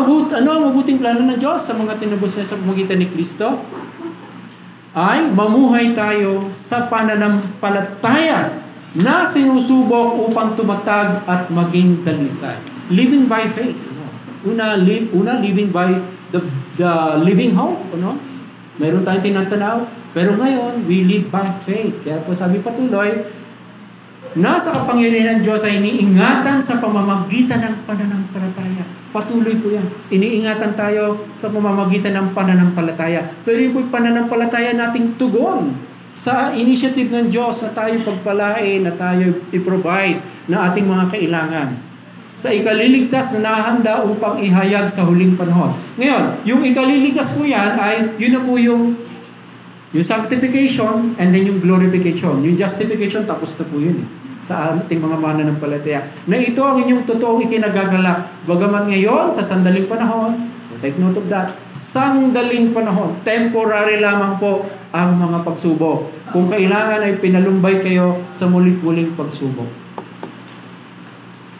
Ano ang mabuting plano ng Diyos sa mga tinubos niya sa pamamagitan ni Kristo? Ay mamuhay tayo sa pananampalataya na sinusubok upang tumatag at maging dalisay. Living by faith. Una, living by the living hope. Meron tayong tinatanaw. Pero ngayon, we live by faith. Kaya po sabi patuloy, nasa kapangyarihan ng Diyos ay iniingatan sa pamamagitan ng pananampalataya. Patuloy po yan. Iniingatan tayo sa pamamagitan ng pananampalataya. Pero yung po pananampalataya nating tugon sa initiative ng Diyos na tayo pagpalain, na tayo i-provide na ating mga kailangan. Sa ikaliligtas na nahanda upang ihayag sa huling panahon. Ngayon, yung ikaliligtas po yan ay, yun na po yung sanctification and then yung glorification. Yung justification, tapos na po yun sa ating mga mananampalataya. Na ito ang inyong totoong ikinagagalak. Bagaman ngayon, sa sandaling panahon, take note of that, sandaling panahon, temporary lamang po ang mga pagsubok. Kung kailangan ay pinalumbay kayo sa mulit-muling pagsubok.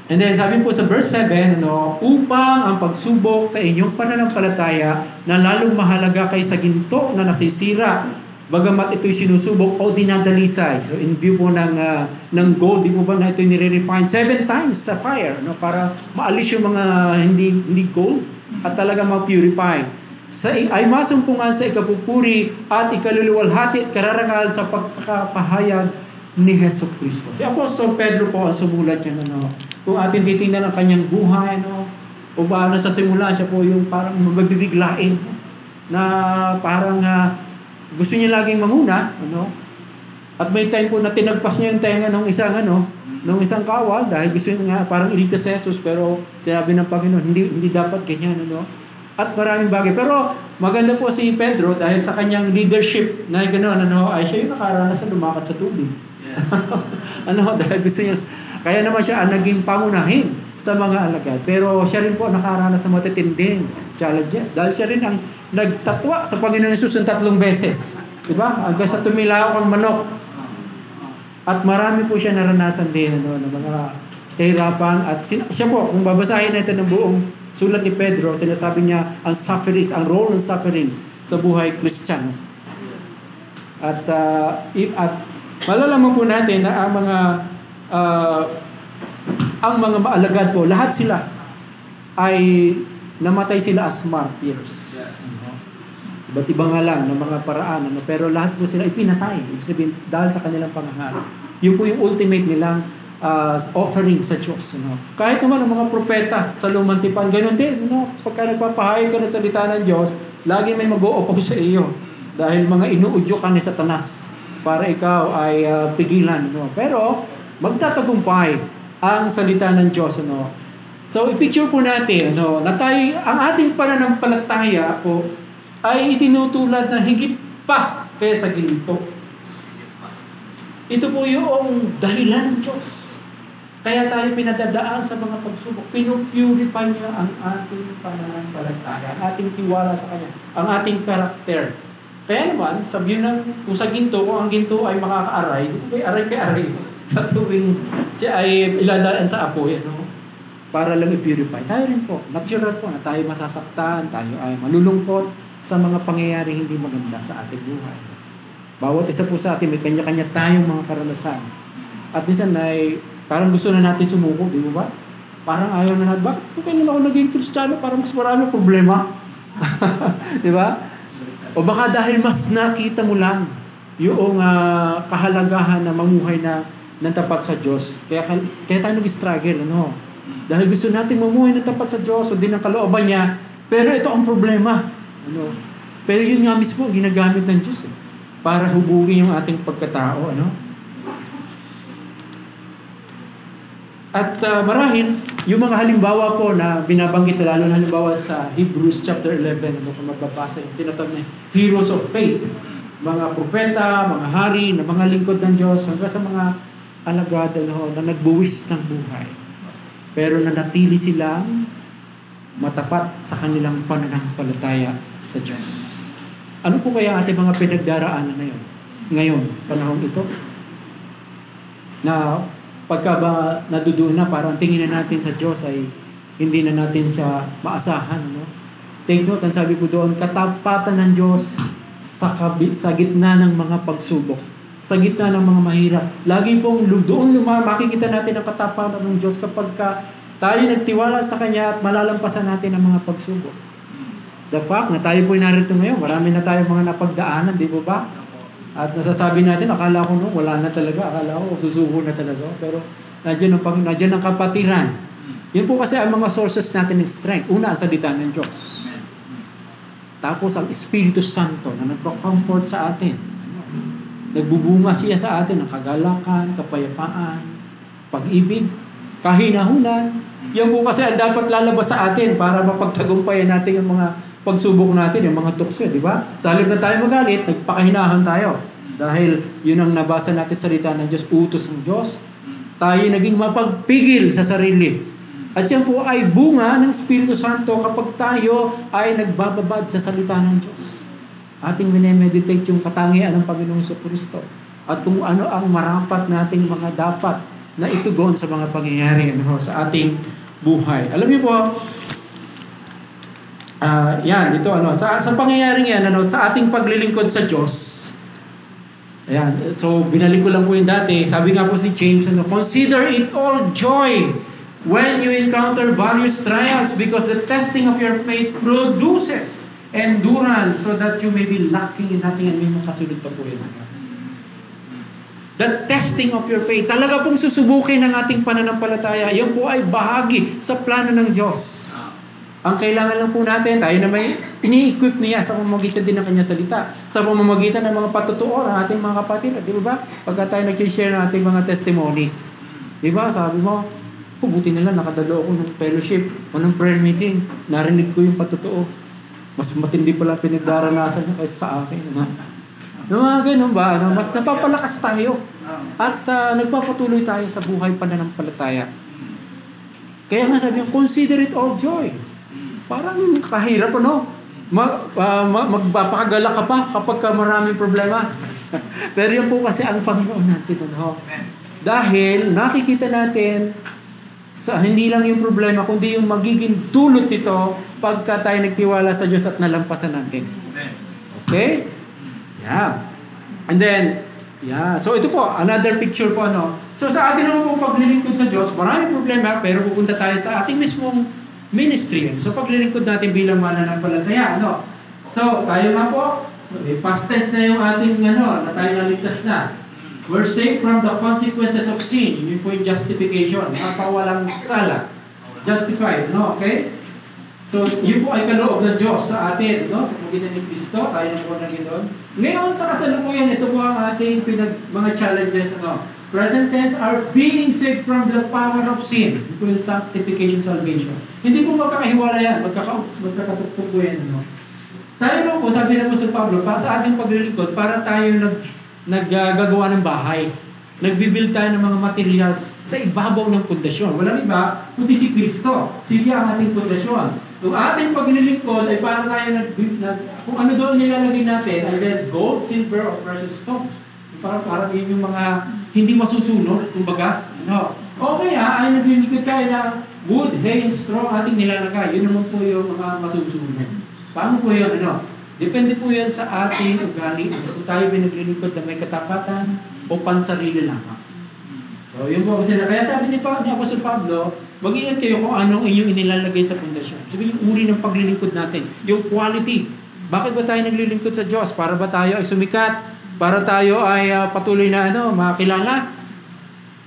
And then sabi po sa verse 7, upang ang pagsubok sa inyong pananampalataya na lalong mahalaga kaysa ginto na nasisira, bagamat ito'y sinusubok o dinadalisay. So in view po ng gold, di po ba na ito'y nire-refine 7 times sa fire, para maalis yung mga hindi gold at talaga ma-purify. Ay masumpungan sa ikapupuri at ikaluluwalhati at kararangal sa pagkakapahayag ni Hesus Kristo. Si Apostol Pedro po ang sumulat niya, kung atin titingnan ang kanyang buhay, o paano sa simula siya po yung parang magbibiglain, na parang gusto niya laging manguna, at may time po na tinagpas niya yung tenga ng isang kawal, dahil gusto niya parang iligtas si Jesus, pero sinabi ng Panginoon, hindi dapat ganyan, at maraming bagay. Pero maganda po si Pedro dahil sa kanyang leadership na gano'n, ay siya yung nakaranas na lumakad sa tubig. Yes. Dahil gusto niya, kaya naman siya ang naging pangunahin sa mga alagad. Pero siya rin po nakaranas sa matitinding challenges. Dahil siya rin ang nagtatwa sa Panginoon Jesus ng 3 beses. Diba? Hanggang sa tumilaw ang manok. At marami po siya naranasan din ng mga kahirapan. At siya po, kung babasahin natin ng buong sulat ni Pedro, sinasabi niya ang sufferings, ang role ng sufferings sa buhay Christian. At malalaman po natin na ang mga maalagad po, lahat sila ay namatay sila as martyrs. Iba't ibang nga lang ng mga paraan, pero lahat po sila ipinatay. Ibig sabihin, dahil sa kanilang pangaharap. Yun po yung ultimate nilang offering sa Diyos. Kahit naman ang mga propeta sa lumang tipan, ganun din. Pagka nagpapahayag ka ng salita ng Diyos, lagi may mag-o-oppose sa iyo. Dahil mga inuudyo ka ni Satanas para ikaw ay pigilan. Pero, magtatagumpay ang salita ng Diyos. So, i-picture po natin na tayo, ang ating pananampalataya po ay itinutulad na higit pa kaysa ginto. Ito po yung dahilan ng Diyos. Kaya tayo pinadadaan sa mga pagsubok. Pinupurify niya ang ating pananampalataya, ang ating tiwala sa Kanya, ang ating karakter. Kaya naman, sabihin kung sa ginto, kung ang ginto ay makaka-aray, aray kay aray. Sa tuwing siya ay iladaan sa apoy, para lang i-purify. Tayo rin po, natural po na tayo masasaktan, tayo ay malulungkot sa mga pangyayaring hindi maganda sa ating buhay. Bawat isa po sa atin, may kanya-kanya tayong mga karanasan. At minsan ay parang gusto na natin sumuko, di ba? Parang ayaw na natin, bakit kailan ako naging Kristiyano? Parang mas marami problema. Di ba? O baka dahil mas nakita mo lang yung kahalagahan na mamuhay na ng tapat sa Diyos. Kaya tayo nag-struggle, Dahil gusto natin mamuhay ng tapat sa Diyos, o din ang kalooban niya, pero ito ang problema. Pero yun nga mismo, ginagamit ng Diyos, para hubugin yung ating pagkatao, At marahil, yung mga halimbawa po na binabanggit, lalo na halimbawa sa Hebrews chapter 11, kung magbabasa yung tinatawag na heroes of faith, mga propeta, mga hari, na mga lingkod ng Diyos, hanggang sa mga alagad na nagbuwis ng buhay. Pero nanatili silang matapat sa kanilang pananampalataya sa Diyos. Ano po kaya ating mga pinagdaraanan na yun? Ngayon, panahon ito, na pagka ba nadudoon na, parang tingin na natin sa Diyos ay hindi na natin siya maasahan. No? Take note, ang sabi ko doon, katapatan ng Diyos sa gitna ng mga pagsubok, sa gitna ng mga mahirap. Lagi pong doon makikita natin ang katapatan ng Diyos kapag tayo nagtiwala sa Kanya at malalampasan natin ang mga pagsubok. The fact na tayo po'y narito ngayon, marami na tayo mga napagdaanan, di ba? At nasasabi natin, akala ko wala na talaga, akala ko susuko na talaga. Pero nandiyan ang kapatiran. Yun po kasi ang mga sources natin ng strength. Una, ang salita ng Diyos. Tapos ang Espiritu Santo na nagko-comfort sa atin. Nagbubunga siya sa atin ng kagalakan, kapayapaan, pag-ibig, kahinahunan. Yan po kasi ang dapat lalabas sa atin para mapagtagumpayan natin yung mga pagsubok natin, yung mga tukso, di ba? Sa halip na tayo magalit, nagpakahinahan tayo. Dahil yun ang nabasa natin sa salita ng Diyos, utos ng Diyos. Tayo naging mapagpigil sa sarili. At yan po ay bunga ng Espiritu Santo kapag tayo ay nagbababad sa salita ng Diyos. Ating minemeditate yung katangian ng Panginoong Kristo at kung ano ang marapat nating mga dapat na itugon sa mga pangyayari sa ating buhay. Alam niyo po, sa pangyayaring yan, sa ating paglilingkod sa Diyos. Ayan, so binalik ko lang po yung dati. Sabi nga po si James, consider it all joy when you encounter various trials, because the testing of your faith produces endurance, so that you may be lacking in nothing. And may makasunod pa po yun. The testing of your faith. Talaga pong susubukin ng ating pananampalataya. Yan po ay bahagi sa plano ng Diyos. Ang kailangan lang po natin, tayo na may ini-equip niya sa pamamagitan din ng kanya salita. Sa pamamagitan ng mga patutuo ng ating mga kapatid. Di ba? Pagka tayo nag-share ng ating mga testimonies. Di ba? Sabi mo, buti na lang nakadalo ako ng fellowship o ng prayer meeting. Narinig ko yung patutuo. Mas matindi pala pinagdaranasan niya kaysa sa akin. Yung mga ganun ba? Mas napapalakas tayo. At nagpapatuloy tayo sa buhay pananampalataya. Kaya nga sabi yung, consider it all joy. Parang kahirap, magpapakagala ka pa kapag maraming problema. Pero yun po kasi ang Panginoon natin. Dahil nakikita natin hindi lang yung problema, kundi yung magiging dulot nito pagka tayo nagtiwala sa Diyos at nalampasan natin. Okay? Yeah. And then, so ito po, another picture po, So sa atin naman po paglilingkod sa Diyos, maraming problema, pero pupunta tayo sa ating mismong ministry. So paglilingkod natin bilang mananampalataya, So, tayo nga po, past tense na yung ating, na tayo naligtas na. We're saved from the consequences of sin. Yun po yung justification. Mapawalang sala. Justified. Okay? So, yun po ay kaloob ng Diyos sa atin. Sa pagitan ni Kristo. Tayo na po na ganoon. Ngayon, sa kasalukuyan, ito po ang ating mga challenges. Present tense are being saved from the power of sin. Yun po yung sanctification, salvation. Hindi po magkakahiwala yan. Magkakatugtog po yan. Tayo lang po, sabi na po sa Pablo, sa ating paglilingkod, para tayo naggagawa ng bahay. Nagbibuild tayo ng mga materials sa ibabaw ng pundasyon. Walang iba, kundi si Kristo. Siya ang ating pundasyon. Yung ating paglilingkod ay para tayo kung ano doon nilalagay natin, ay gold, silver, or precious stones. Parang yun yung mga hindi masusunog, kumbaga. O kaya ay naglilingkod tayo na wood, hay, and straw ating nilalagay. Yun naman po yung mga masusunog. Paano po yun? Depende po yan sa ating ugali. Kung tayo pinaglilingkod na may katapatan o pansarili lamang. So, yun po sila. Kaya sabi ni Apostol Pablo, mag-iingat kayo kung anong inyong inilalagay sa pundasyon. Sabi yung uri ng paglilingkod natin. Yung quality. Bakit ba tayo naglilingkod sa Diyos? Para ba tayo ay sumikat? Para tayo ay patuloy na makilala?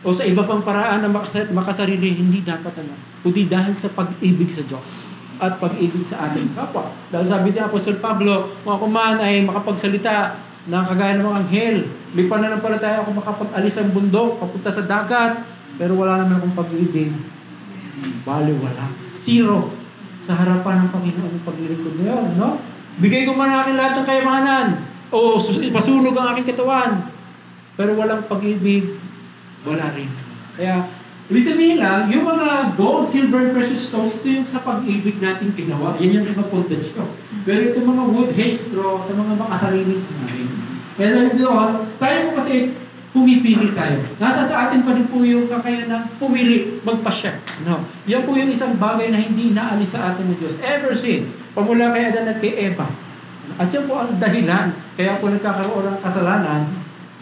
O sa iba pang paraan na makasarili? Hindi dapat kundi dahil sa pag-ibig sa Diyos at pag-ibig sa ating kapwa. Dahil sabi ni Apostol Pablo, kung ako man ay makapagsalita na kagaya ng mga anghel, may pananampalataya ako makapag-alis ang bundok, papunta sa dagat, pero wala naman akong pag-ibig. Bali, wala. Zero sa harapan ng Panginoon ng paglilingkod ngayon, Bigay ko man ang aking lahat ng kayamanan, o pasunog ang aking katawan, pero walang pag-ibig, wala rin. Kaya, ibig sabihin lang, yung mga gold, silver, precious stones, ito yung sa pag-ibig natin ginawa. Yan yung mga pundasyon. Pero ito mga wood, hay, straw, sa mga makasarili natin. Kaya sabi doon, tayo po kasi, pumipili tayo. Nasa sa atin pa rin po yung kakayanan pumili, magpasya. No? Yan po yung isang bagay na hindi naalis sa atin ng Diyos. Ever since, pamula kay Adan at kay Eva. At yan po ang dahilan, kaya po nagkakaroon ng kasalanan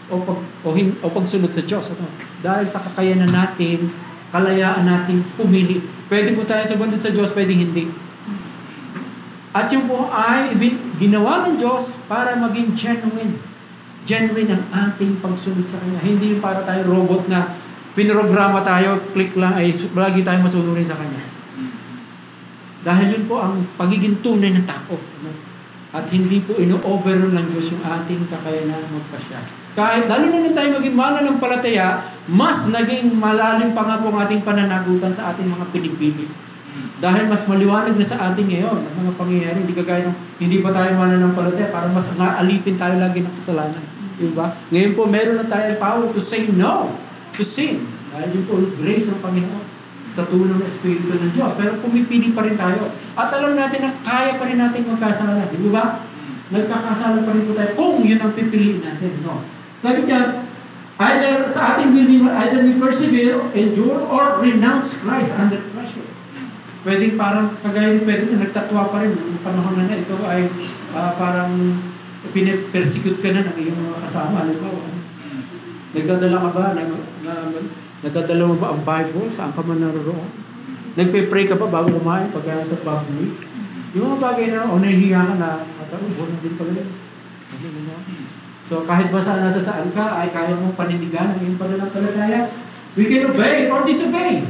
o pagsunod sa Diyos. Ano? Dahil sa kakayanan natin, kalayaan natin pumili. Pwede po tayo sabandot sa Diyos, pwede hindi. At yung po ay ginawa ng Diyos para maging genuine. Genuine ang ating pagsunod sa Kanya. Hindi para tayo robot na pinrograma tayo, click lang, ay lagi tayo masunurin sa Kanya. Dahil yun po ang pagiging tunay ng tao. At hindi po ino-overrule ng Diyos yung ating kakayanan magpasya. Kahit lalo na tayo maging mananampalataya, mas naging malalim pa nga po ang ating pananagutan sa ating mga pinipili. Dahil mas maliwanag na sa atin ngayon ang mga pangyayari, hindi kagaya ng hindi pa tayo mananampalataya, para mas naalipin tayo lagi ng kasalanan. Diba? Ngayon po, meron na tayong power to say no to sin. Dahil yun po, grace ng Panginoon sa tulong ng Espiritu ng Diyos. Pero pumipili pa rin tayo. At alam natin na kaya pa rin natin magkasala. Di ba? Nagkakasala pa rin po tayo kung yun ang pipiliin natin. No? Sabi niya, either sa ating will, either we persevere, endure, or renounce Christ under pressure. Pwedeng parang, kagaya ni Pedro na nagtatwa pa rin yung panahon na ito ay parang persecute ka na ng iyong mga kasama. Halimbawa, nagdadala ka ba? Nadadala mo ba ang Bible? Saan ka man naroon? Nagpe-pray ka ba bago kumain pagka sa public? Yung mga bagay na, o nahihiya ka na, buwan na din pala yun. So kahit ba nasa saan ka, ay kaya mong panindigan ang iyong pananampalataya. We can obey or disobey.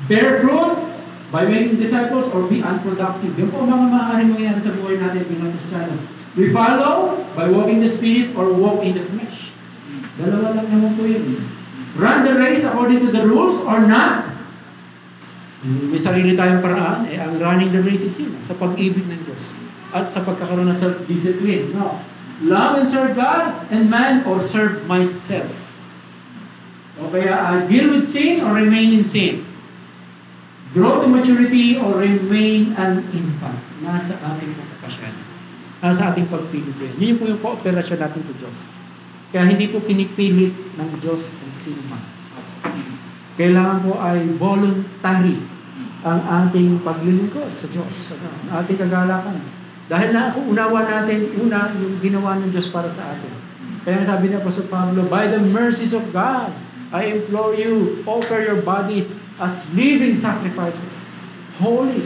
Bear fruit by making disciples or be unproductive. Yung po mga maaaring mangyayari sa buhay natin bilang Kristiyano. We follow by walking the Spirit or walk in the flesh. Dalawa lang naman po yun. Run the race according to the rules or not. May sarili tayong paraan. Ang running the race is yun. Sa pag-ibig ng Diyos. At sa pagkakaroon ng self-discipline. No. Love and serve God and man or serve myself. O kaya, deal with sin or remain in sin. Grow to maturity or remain an infant. Nasa ating pagkakasyan. Nasa ating pagpili. Yun po yung kooperasyon natin sa Diyos. Kaya hindi po pinipilit ng Diyos ang sino man. Kailangan po ay voluntary ang ating paglilingkod sa Diyos. Ang ating kagalakan. Dahil na kung unawa natin, una, yung ginawa ng Diyos para sa atin. Kaya sabi ni Apostol Pablo, by the mercies of God, I implore you, offer your bodies as living sacrifices, holy,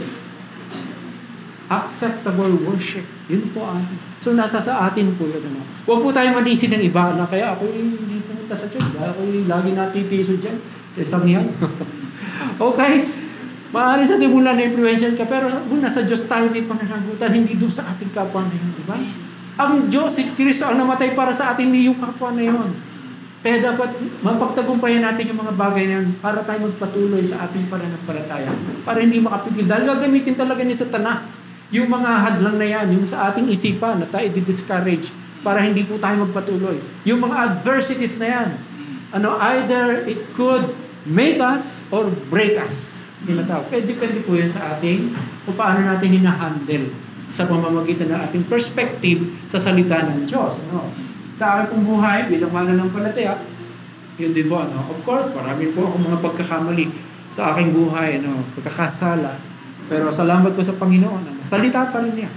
acceptable worship. Yun po ang. So nasa sa atin po yun. Huwag po tayo manisi ng iba na kaya ako hindi pumunta sa church. Dahil ako lagi natitiso dyan. Sa isang yan. Okay. Maaari sa simula na influential ka, pero kung nasa Diyos tayo may pananagutan, hindi doon sa ating kapwa na yun. Diba? Ang Diyos, si Kristo ang namatay para sa ating yung kapwa na yun. Kaya dapat mapagtagumpayan natin yung mga bagay na yun para tayo magpatuloy sa ating pananampalataya. Para hindi makapigil. Dahil gagamitin talaga ni Satanas yung mga hadlang na yan, yung sa ating isipan na tayo di-discourage para hindi po tayo magpatuloy. Yung mga adversities na yan, either it could make us or break us. Depende po yan sa ating kung paano natin hinahandle sa pamamagitan ng ating perspective sa salita ng Diyos. Sa aking pong buhay, bilang mananampalataya, yun din po, of course, marami po akong mga pagkakamali sa aking buhay, pagkakasala. Pero salamat po sa Panginoon, salita pa rin niya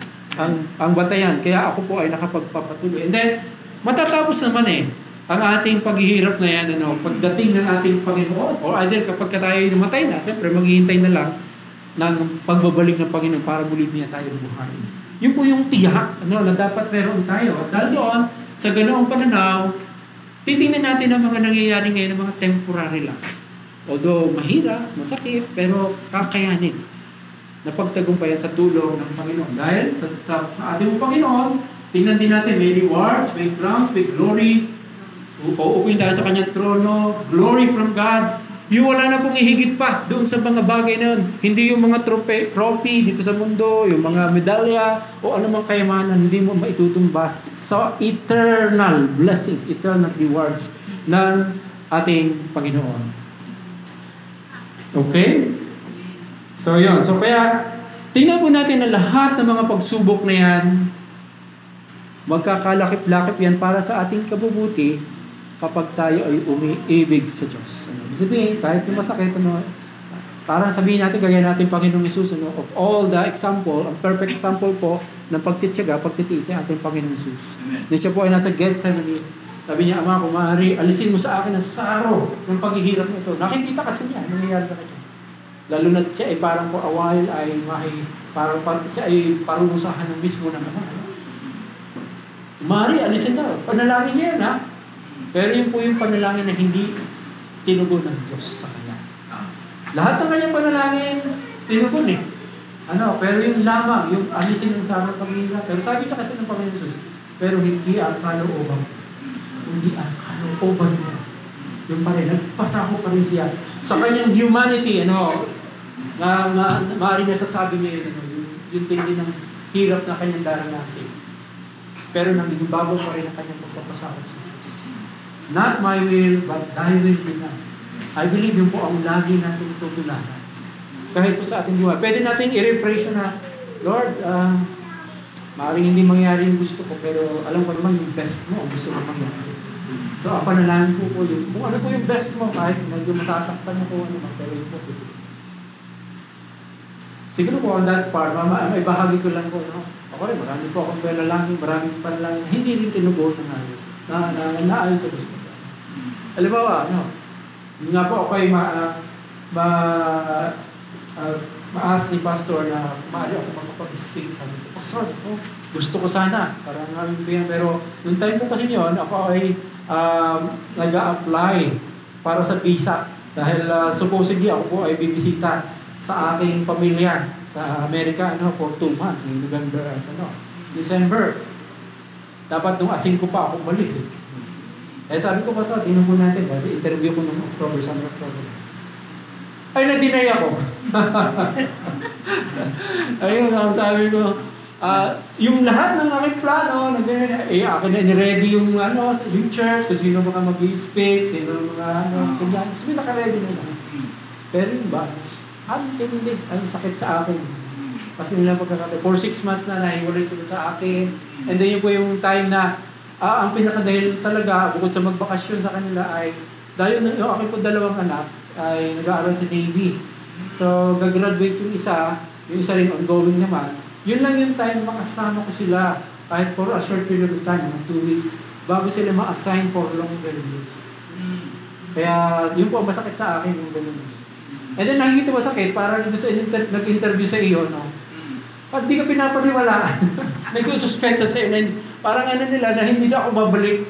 ang batayan. Kaya ako po ay nakapagpapatuloy. And then, matatapos naman ang ating paghihirap na yan, pagdating ng ating Panginoon. O either kapag tayo namatay na, siyempre maghihintay na lang ng pagbabalik ng Panginoon para muli niya tayo buhayin. Yun po yung tiyak na dapat meron tayo. At dahil doon, sa ganoong pananaw, titingnan natin ang mga nangyayari ngayon ng mga temporary lang. Although mahirap, masakit, pero kakayanin na pagtagumpayan sa tulong ng Panginoon. Dahil sa ating Panginoon, tingnan din natin, may rewards, may crowns, may glory. Uupuin tayo sa kanyang trono, glory from God. Yung wala na pong ihigit pa doon sa mga bagay na yun. Hindi yung mga trophy dito sa mundo, yung mga medalya, o anumang kayamanan, hindi mo maitutumbas sa eternal blessings, eternal rewards ng ating Panginoon. Okay? So yun. So kaya, tingnan po natin na lahat ng mga pagsubok na yan Magkakalakip-lakip yan para sa ating kabubuti kapag tayo ay umiibig sa Diyos. Ano? Sabihin, kahit yung masakit, parang sabihin natin, gaya natin Panginoong Hesus, of all the example, ang perfect example po ng pagtitiyaga, pagtitiis ay ating Panginoong Hesus. Then siya po ay nasa Gethsemane. Sabi niya, Ama, kung maaari, alisin mo sa akin ang saro ng paghihirap nito. Nakikita kasi niya, nangyayari sa kanya. Lalo na siya ay parang for a while ay parang siya ay parusahan ng mismo ng Ama. Maaari, alisin daw. Panalangin niya yan, ha? Pero yun po yung panalangin na hindi tinugon ng Diyos sa kanya. Lahat ng kanyang panalangin, tinugon eh. Pero yung lamang, yung alisin ng sarang pamilya. Pero sabi siya kasi ng Panginoon Jesus, pero hindi ang kalooban. Hindi ang kalooban mo. Yung pa rin, nagpasako pa rin siya. Sa kanyang humanity, maaari nasasabi niya yung tindi ng hirap na kanyang daranasin. Pero nangibabaw pa rin ang kanyang pagpapasakot sa Diyos. Not my will, but thy will be done. I believe yun po ang lagi natin tutularan. Kahit po sa ating buhay. Pwede natin i-refresh na, Lord, maaaring hindi mangyari yung gusto ko, pero alam ko naman yung best mo, ang gusto mo mangyari. So, ang panalangin po yun. Kung ano po yung best mo, kahit medyo masasaktan ako, pero yun po. Siguro po on that part, may bahagi ko lang po, ako rin, marami po akong panalangin, maraming panalangin, hindi rin tinugon ng ayos. Naayon sa gusto ko. Halimbawa, yun nga po ako ay ma-ask ni Pastor na maaari ako makapag-speak. Sabi ko, Pastor, gusto ko sana. Parang namin ko yan. Pero nung time po kasi yun, ako ay nag-a-apply para sa visa. Dahil supposedly ako po ay bibisita sa aking pamilya sa Amerika for 2 months, November, December. Dapat nung asin ko pa ako umalis eh. Sabi ko pa sa tinan mo natin, kasi interview ko noong October, summer October. Ay, na-deny ako. Ayun, sabi ko, yung lahat ng aking plano, akin na ni-ready yung church, kung sino mga mag-i-speak, sino mga kanya. So, naka-ready na lang. Pero yung ba, hindi, ang sakit sa akin. Kasi nila pagkakataon. For 6 months na nahiwalay sila sa akin. And then yun po yung time na ang pinakadahil talaga, bukod sa magbakasyon sa kanila ay, dahil yung aking po 2 anak ay nag-aaral sa Navy. So, gagraduate yung isa rin ongoing naman. Yun lang yung time makasama ko sila kahit for a short period of time, 2 weeks, bago sila ma-assign for longer years. Kaya yun po masakit sa akin yung ganun. And then nakikita mo sakit, parang dito sa nag-interview sa iyo, pag di ka pinapaniwalaan, nagsususpect sa iyo, parang nila na hindi na ako babalik.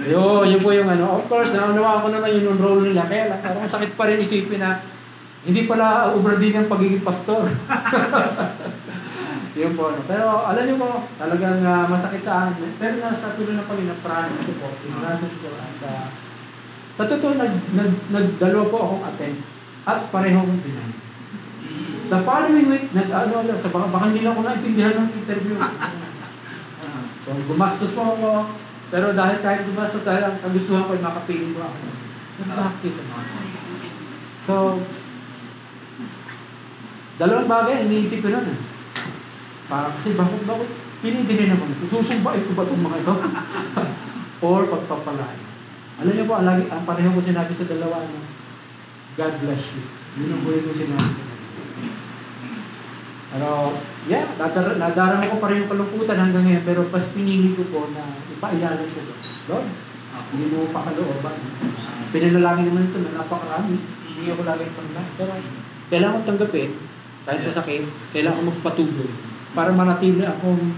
Yun po yung Of course, naunawa ko naman yung role nila, kaya lang, parang sakit pa rin isipin na hindi pala ubra din ang pagiging pastor. Yun po. Pero alam niyo po, talagang masakit sa akin. Pero nasa tuloy na Panginoon, process ko po. Process ko. At sa totoo, nagdalawa po akong attend at parehong deny. The following week, baka hindi lang ako naintindihan ng interview. So, gumastos po ako. Pero dahil kahit gumastos, dahil ang kagustuhan ko ay makapiling ko ako. Bakit? So, dalawang bagay, iniisip ko na. Kasi bakit pinidili naman. Susumbain ko ba itong mga ito? Or pagpapalain. Alam niyo po, ang pareho ko sinabi sa dalawa, God bless you. Yun ang buhay ko sinabi sa dalawa. Pero, nadarama ko pa rin yung kalungkutan hanggang ngayon, pero pas pinili ko po na ipailalim sa Diyos. Lord, hindi mo pakalooban. Pinalalangin naman ito na napakarami. Hindi ako laging panalangin. Pero, kailangan ko tanggapin, kahit masakit, kailangan ko magpatuloy para manatili akong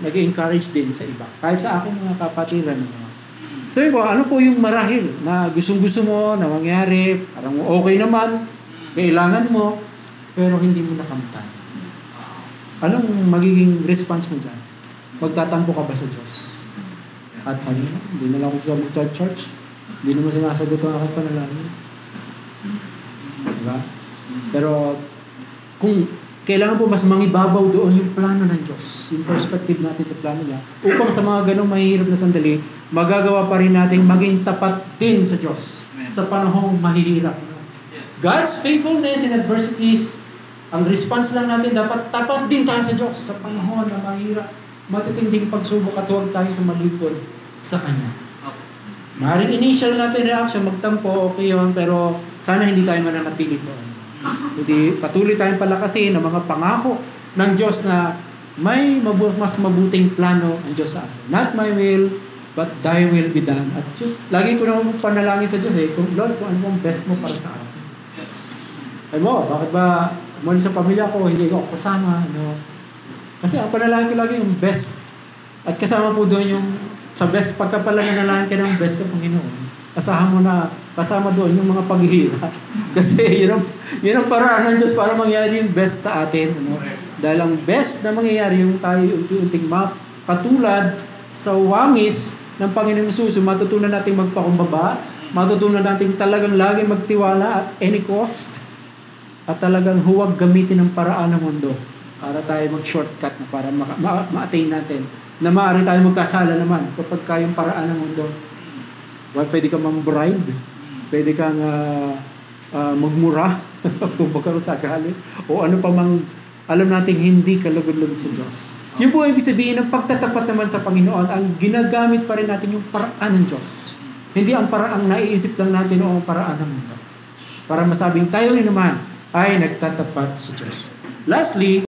nag-encourage din sa iba. Kahit sa akong mga kapatiran. Sabi po, ano po yung marahil na gustong-gusto mo na mangyari, parang okay naman, kailangan mo, pero hindi mo nakamtan. Anong magiging response mo dyan? Magtatampo ka ba sa Diyos? At sabi mo, hindi na lang ako mag-church, hindi naman sinasagot ang aking panalangin. Diba? Pero, kung kailangan po mas mangibabaw doon yung plano ng Diyos, yung perspective natin sa plano niya, upang sa mga ganong mahihirap na sandali, magagawa pa rin natin maging tapat din sa Diyos sa panahong mahihirap. God's faithfulness in adversities Ang response lang natin dapat tapat din tayo sa Diyos sa panahon na mahirap, matitinding pagsubok at huwag tayo tumalikod sa Kanya. Maaaring initial natin reaction, magtampo, okay yun, pero sana hindi tayo mananatili doon. Hindi patuloy tayong palakasin ng mga pangako ng Diyos na may mas mabuting plano ang Diyos sa atin. Not my will, but thy will be done. At lagi ko naman panalangin sa Diyos kung Lord, kung ano pong best mo para sa atin. Ay mo, bakit ba muli sa pamilya ko, hindi ko kasama, Kasi ang panalangin ko lagi yung best. At kasama po doon yung sa best, pagka pala nanalangin ka ng best sa Panginoon, asahan mo na kasama doon yung mga paghihirap. Kasi yun ang paraan ng Diyos para mangyari yung best sa atin. Dahil ang best na mangyayari yung tayo unti-unting katulad sa wangis ng Panginoon Jesus, matutunan natin magpakumbaba, matutunan natin talagang lagi magtiwala at any cost, at talagang huwag gamitin ng paraan ng mundo para tayo mag-shortcut na para ma-attain natin na maaari tayo magkasala naman kapag kayong paraan ng mundo. Pwede kang mag-bribe, pwede kang magmura kung magkaroon sa galit, o ano pa mang alam natin hindi kalugod-lugod sa Diyos. Yun po ibig sabihin ng pagtatapat naman sa Panginoon, ang ginagamit pa rin natin yung paraan ng Diyos. Hindi ang paraang naiisip lang natin o ang paraan ng mundo. Para masabing tayo rin naman ay nagtatapat sa Diyos. Lastly,